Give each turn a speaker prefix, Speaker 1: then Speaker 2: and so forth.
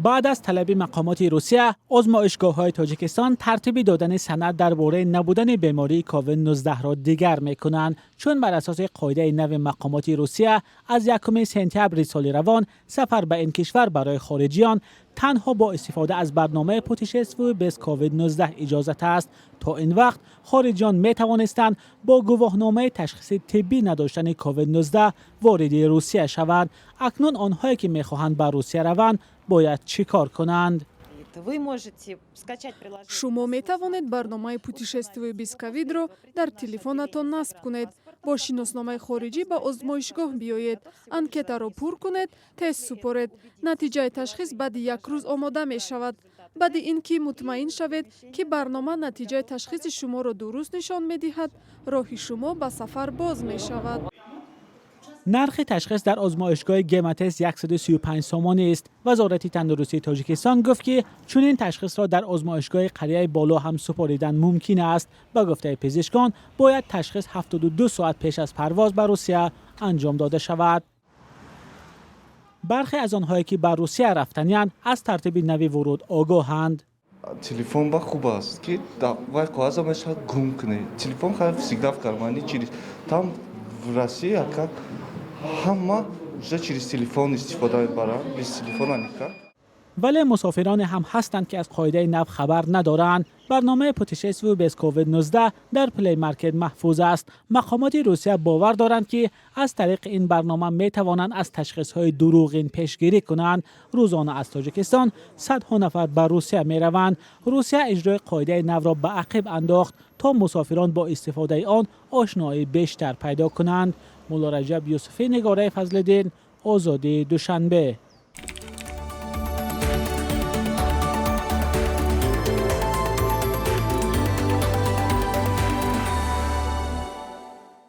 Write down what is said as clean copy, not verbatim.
Speaker 1: بعد از طلب مقامات روسیه، آزمایشگاه‌های تاجیکستان ترتیب دادن سند درباره نبودن بیماری کووید 19 را دیگر می‌کنند، چون بر اساس قاعده نو مقامات روسیه از 1 سپتامبر سال روان سفر به این کشور برای خارجیان تنها با استفاده از برنامه پوتشستوی bez کووید 19 اجازت است. تا این وقت خارجیان می توانستند با گواهنامه تشخیص طبی نداشتن کووید 19 وارد روسیه شوند. اکنون آنهایی که می‌خواهند به روسیه روند باید چیکار کنند؟
Speaker 2: شما می توانید برنامه پوتشستوی без ковид در تلفنتان نصب کنید. با شناسنامه خارجی به آزمایشگاه بیایید، анкета را پر کنید، تست سپارید. نتیجه تشخیص بعد 1 روز آماده می شود. بعد اینکه مطمئن شوید که برنامه نتیجه تشخیص شما را درست نشان می دهد، راه شما به سفر باز می شود.
Speaker 1: نرخ تشخیص در آزمایشگاه گماتس 135 سومانی است. وزارت تندرستی تاجیکستان گفت که چنین تشخیص را در آزمایشگاه قریه بالا هم سپاریدن ممکن است. با گفته پزشکان باید تشخیص 72 ساعت پیش از پرواز به روسیه انجام داده شود. برخی از آنهایی که به روسیه رفتند از ترتیب نوی ورود آگاهند.
Speaker 3: Телефон ба хуб аст ки вай қоғазамаш гум кунед. Телефон хар всегда в кармане через там в России как ҳама уже через телефон истифода мебаранд. Без телефона никак.
Speaker 1: ولی مسافران هم هستند که از قاعده نو خبر ندارند. برنامه پوتشستوی bez کووید 19 در پلی مارکت محفوظ است. مقامات روسیه باور دارند که از طریق این برنامه می توانند از تشخیص‌های دروغین پیشگیری کنند. روزانه از تاجیکستان صدها نفر به روسیه می روند. روسیه اجرای قاعده نو را به عقب انداخت تا مسافران با استفاده آن آشنایی بیشتر پیدا کنند. مولا رجب یوسفی، نگاره فضل‌الدین، آزادی دوشنبه.